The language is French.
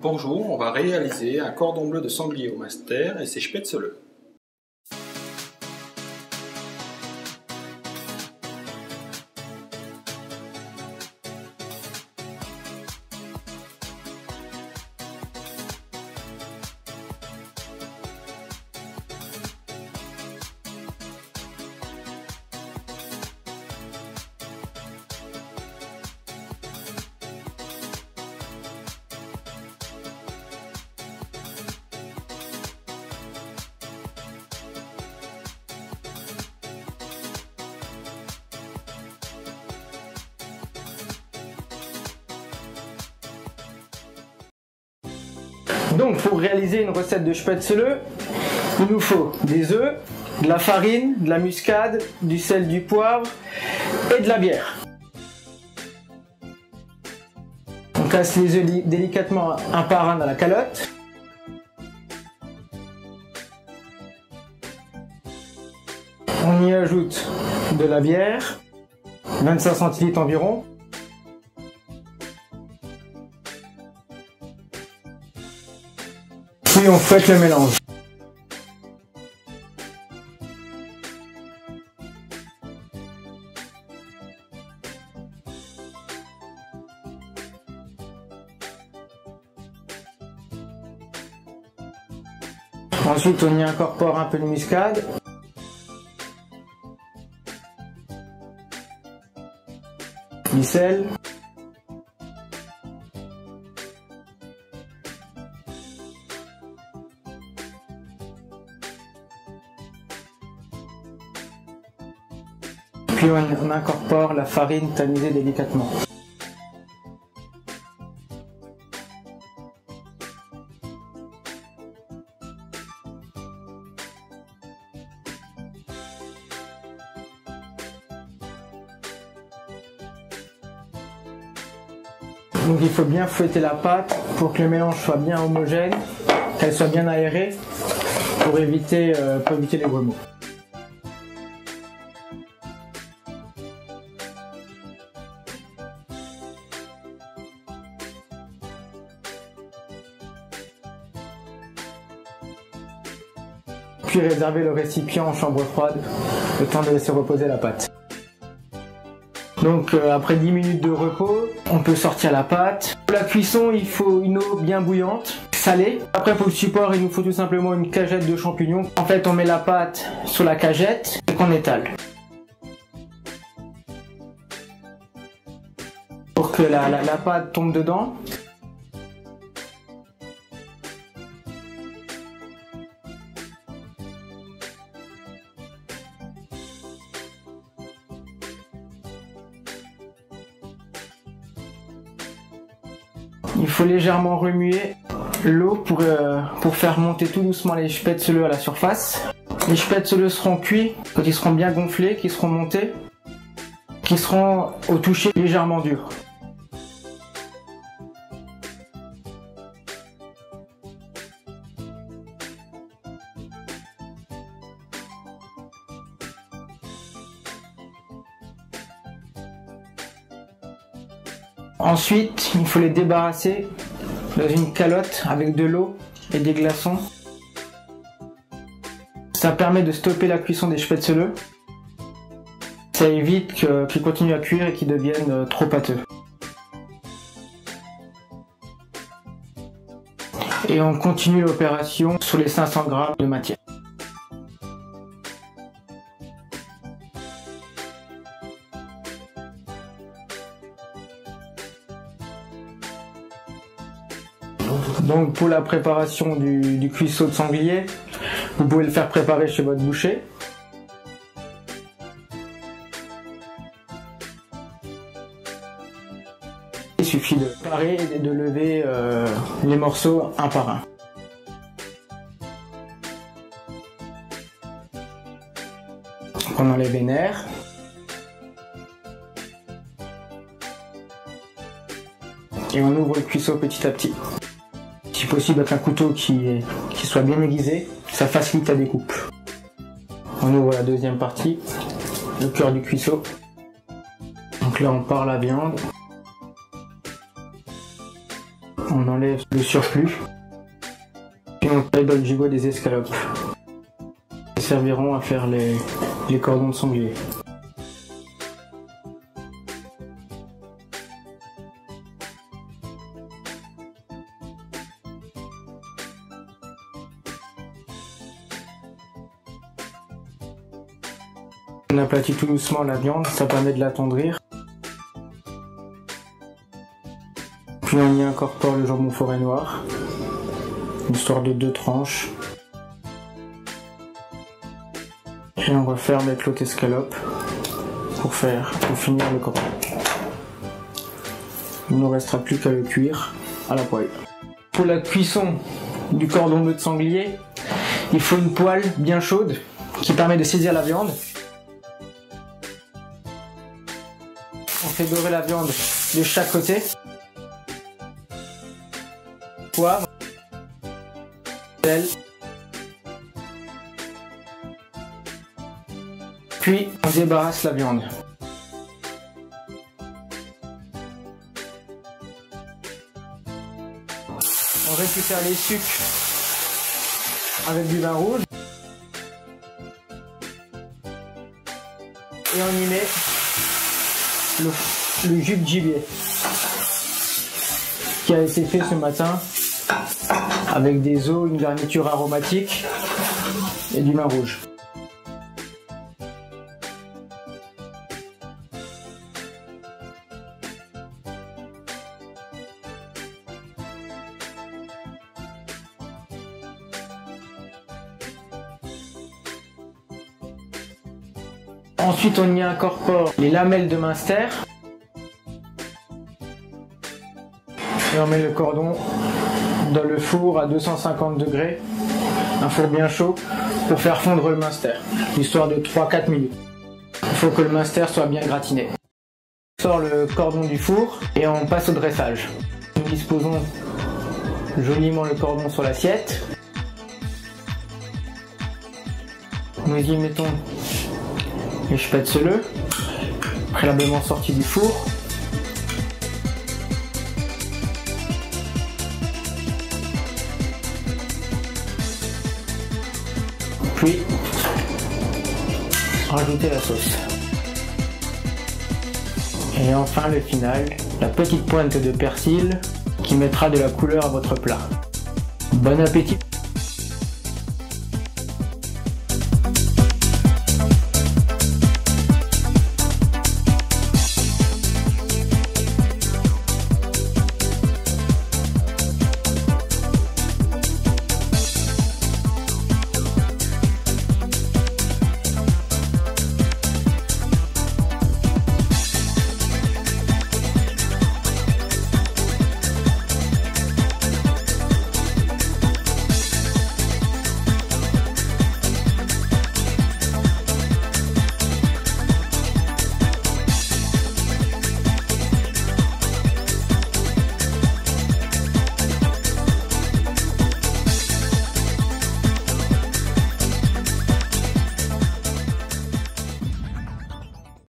Bonjour, on va réaliser un cordon bleu de sanglier au master et ses spätzle. Donc pour réaliser une recette de spätzle, il nous faut des œufs, de la farine, de la muscade, du sel, du poivre et de la bière. On casse les œufs délicatement un par un dans la calotte. On y ajoute de la bière, 25 centilitres environ. Puis on fouette le mélange. Ensuite on y incorpore un peu de muscade. Du sel. Puis on incorpore la farine tamisée délicatement. Donc il faut bien fouetter la pâte pour que le mélange soit bien homogène, qu'elle soit bien aérée pour éviter les grumeaux. Puis réserver le récipient en chambre froide, le temps de laisser reposer la pâte. Donc après 10 minutes de repos, on peut sortir la pâte. Pour la cuisson, il faut une eau bien bouillante, salée. Après pour le support, il nous faut tout simplement une cagette de champignons. En fait, on met la pâte sur la cagette et qu'on étale. Pour que la pâte tombe dedans. Il faut légèrement remuer l'eau pour faire monter tout doucement les spätzle à la surface. Les spätzle seront cuits quand ils seront bien gonflés, qu'ils seront montés, qu'ils seront au toucher légèrement durs. Ensuite, il faut les débarrasser dans une calotte avec de l'eau et des glaçons. Ça permet de stopper la cuisson des spätzle. Ça évite qu'ils continuent à cuire et qu'ils deviennent trop pâteux. Et on continue l'opération sur les 500 g de matière. Donc pour la préparation du cuisseau de sanglier, vous pouvez le faire préparer chez votre boucher. Il suffit de parer et de lever les morceaux un par un. On enlève les nerfs. Et on ouvre le cuisseau petit à petit. Si possible avec un couteau qui soit bien aiguisé, ça facilite la découpe. On ouvre la deuxième partie, le cœur du cuisseau. Donc là on part la viande. On enlève le surplus. Puis on taille dans le gigot des escalopes. Ils serviront à faire les cordons de sanglier. On aplatit tout doucement la viande, ça permet de l'attendrir. Puis on y incorpore le jambon forêt noir, histoire de 2 tranches. Et on va faire avec l'autre escalope pour finir le cordon. Il ne nous restera plus qu'à le cuire à la poêle. Pour la cuisson du cordon bleu de sanglier, il faut une poêle bien chaude qui permet de saisir la viande. On fait dorer la viande de chaque côté. Poivre, sel. Puis on débarrasse la viande. On récupère les sucs avec du vin rouge. Et on y met le jus de gibier qui a été fait ce matin avec des os, une garniture aromatique et du vin rouge. Ensuite, on y incorpore les lamelles de Münster. Et on met le cordon dans le four à 250 degrés, un four bien chaud, pour faire fondre le Münster, histoire de 3-4 minutes. Il faut que le Münster soit bien gratiné. On sort le cordon du four et on passe au dressage. Nous disposons joliment le cordon sur l'assiette. Nous y mettons les spätzle, préalablement sortis du four. Puis, rajouter la sauce. Et enfin le final, la petite pointe de persil qui mettra de la couleur à votre plat. Bon appétit!